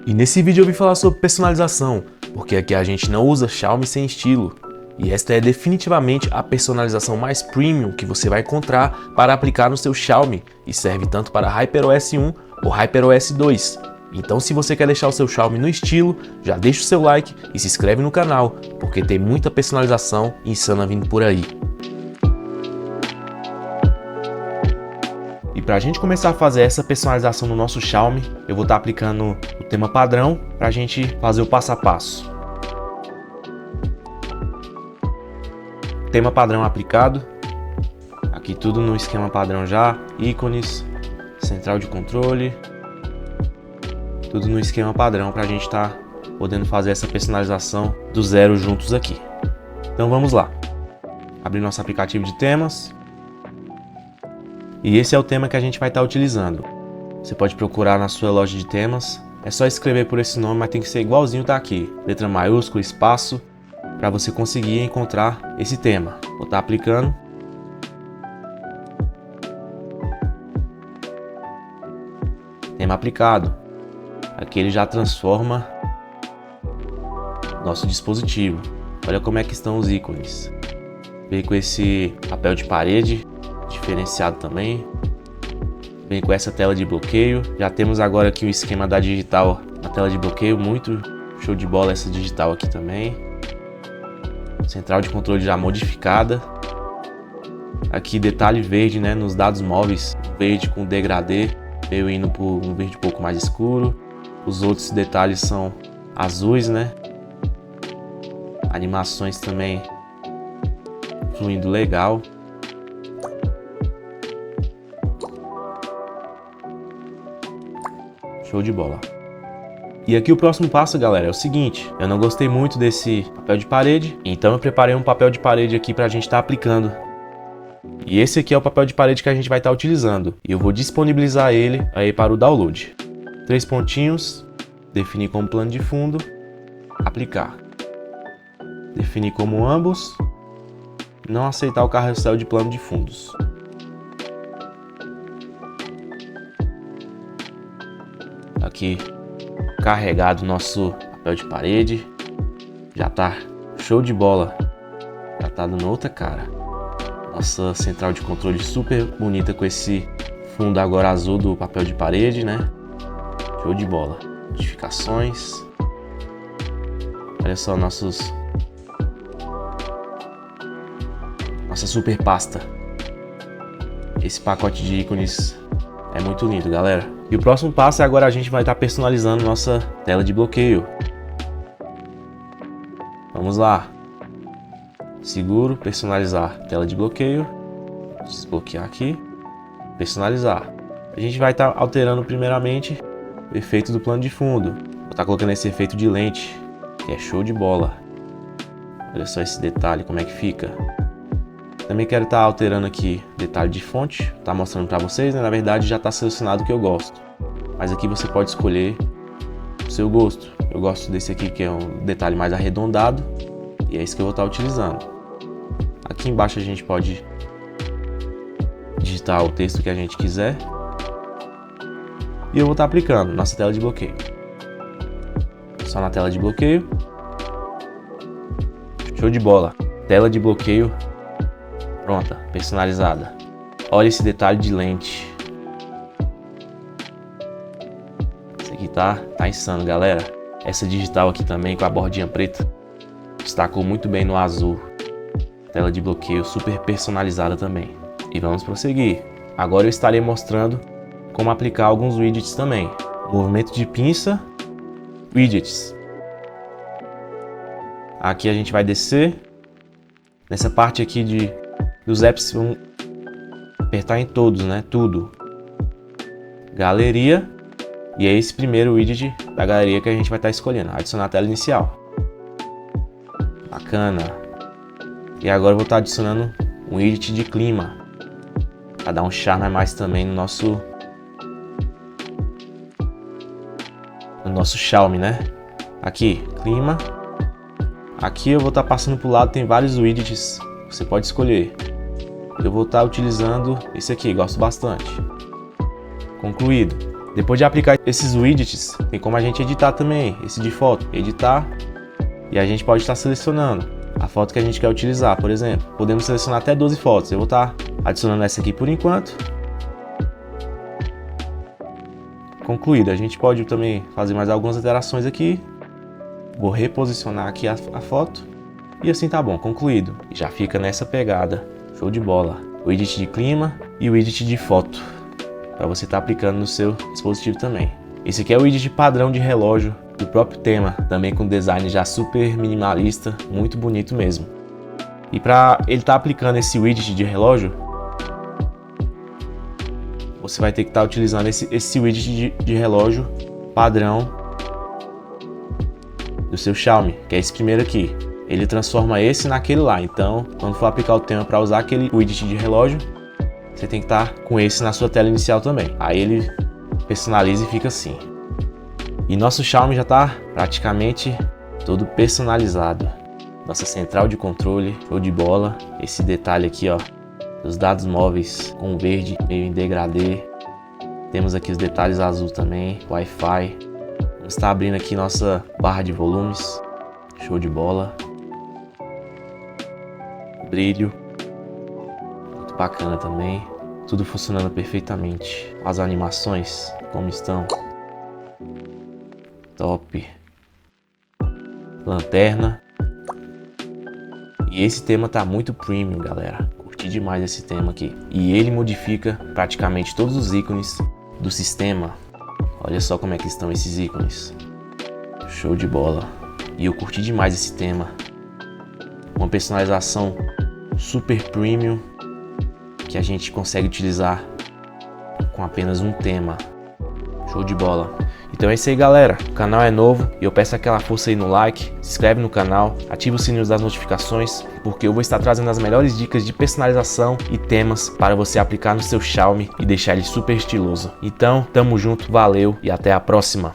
E nesse vídeo eu vim falar sobre personalização, porque aqui a gente não usa Xiaomi sem estilo. E esta é definitivamente a personalização mais premium que você vai encontrar para aplicar no seu Xiaomi e serve tanto para HyperOS 1 ou HyperOS 2. Então se você quer deixar o seu Xiaomi no estilo, já deixa o seu like e se inscreve no canal, porque tem muita personalização insana vindo por aí. E para a gente começar a fazer essa personalização no nosso Xiaomi, eu vou estar aplicando o tema padrão para a gente fazer o passo a passo. Tema padrão aplicado, aqui tudo no esquema padrão já, ícones, central de controle, tudo no esquema padrão para a gente estar podendo fazer essa personalização do zero juntos aqui. Então vamos lá, abrir nosso aplicativo de temas. E esse é o tema que a gente vai estar utilizando. Você pode procurar na sua loja de temas. É só escrever por esse nome, mas tem que ser igualzinho tá aqui. Letra maiúscula, espaço, para você conseguir encontrar esse tema. Vou estar aplicando. Tema aplicado. Aqui ele já transforma nosso dispositivo. Olha como é que estão os ícones. Vem com esse papel de parede diferenciado também, vem com essa tela de bloqueio. Já temos agora aqui o esquema da digital na tela de bloqueio, muito show de bola essa digital aqui também. Central de controle já modificada. Aqui detalhe verde, né, nos dados móveis, verde com degradê, veio indo por um verde um pouco mais escuro. Os outros detalhes são azuis, né. Animações também fluindo legal. Show de bola. E aqui o próximo passo, galera, é o seguinte. Eu não gostei muito desse papel de parede, então eu preparei um papel de parede aqui pra gente estar aplicando. E esse aqui é o papel de parede que a gente vai estar utilizando. E eu vou disponibilizar ele aí para o download. 3 pontinhos, definir como plano de fundo, aplicar. Definir como ambos, não aceitar o carrossel de plano de fundos. Aqui carregado nosso papel de parede, já tá show de bola, já tá dando outra cara. Nossa central de controle super bonita com esse fundo agora azul do papel de parede, né? Show de bola. Notificações. Olha só nossa super pasta. Esse pacote de ícones é muito lindo, galera. E o próximo passo é agora a gente vai estar personalizando nossa tela de bloqueio. Vamos lá. Seguro, personalizar tela de bloqueio. Desbloquear aqui. Personalizar. A gente vai estar alterando primeiramente o efeito do plano de fundo. Vou estar colocando esse efeito de lente, que é show de bola. Olha só esse detalhe, como é que fica. Também quero estar alterando aqui detalhe de fonte, tá mostrando para vocês, né? Na verdade já está selecionado o que eu gosto, mas aqui você pode escolher o seu gosto. Eu gosto desse aqui que é um detalhe mais arredondado e é isso que eu vou estar utilizando. Aqui embaixo a gente pode digitar o texto que a gente quiser e eu vou estar aplicando nossa tela de bloqueio. Só na tela de bloqueio. Show de bola, tela de bloqueio pronta, personalizada. Olha esse detalhe de lente. Esse aqui tá insano, galera. Essa digital aqui também com a bordinha preta destacou muito bem no azul. Tela de bloqueio super personalizada também. E vamos prosseguir. Agora eu estarei mostrando como aplicar alguns widgets também. Movimento de pinça, widgets. Aqui a gente vai descer. Nessa parte aqui dos apps, vamos apertar em todos, né? Tudo. Galeria. E é esse primeiro widget da galeria que a gente vai estar escolhendo. Adicionar a tela inicial. Bacana. E agora eu vou estar adicionando um widget de clima. Para dar um charme a mais também no nosso Xiaomi, né? Aqui, clima. Aqui eu vou estar passando para o lado, tem vários widgets. Você pode escolher. Eu vou estar utilizando esse aqui, gosto bastante. Concluído. Depois de aplicar esses widgets, tem como a gente editar também, esse de foto, editar, e a gente pode estar selecionando a foto que a gente quer utilizar. Por exemplo, podemos selecionar até 12 fotos. Eu vou estar adicionando essa aqui por enquanto. Concluído. A gente pode também fazer mais algumas alterações aqui. Vou reposicionar aqui a foto. E assim tá bom, concluído. E já fica nessa pegada. Show de bola. O widget de clima e o widget de foto, para você estar aplicando no seu dispositivo também. Esse aqui é o widget padrão de relógio do próprio tema, também com design já super minimalista, muito bonito mesmo. E para ele estar aplicando esse widget de relógio, você vai ter que estar utilizando esse widget de relógio padrão do seu Xiaomi, que é esse primeiro aqui. Ele transforma esse naquele lá, então quando for aplicar o tema para usar aquele widget de relógio, você tem que estar com esse na sua tela inicial também. Aí ele personaliza e fica assim. E nosso Xiaomi já está praticamente todo personalizado. Nossa central de controle, show de bola. Esse detalhe aqui, ó, os dados móveis com verde meio em degradê. Temos aqui os detalhes azul também, Wi-Fi. Vamos estar abrindo aqui nossa barra de volumes, show de bola. Brilho, muito bacana também. Tudo funcionando perfeitamente. As animações, como estão? Top. Lanterna. E esse tema tá muito premium, galera. Curti demais esse tema aqui. E ele modifica praticamente todos os ícones do sistema. Olha só como é que estão esses ícones. Show de bola. E eu curti demais esse tema. Uma personalização super premium que a gente consegue utilizar com apenas um tema. Show de bola. Então é isso aí, galera. O canal é novo e eu peço aquela força aí no like, se inscreve no canal, ativa o sininho das notificações, porque eu vou estar trazendo as melhores dicas de personalização e temas para você aplicar no seu Xiaomi e deixar ele super estiloso. Então, tamo junto, valeu e até a próxima.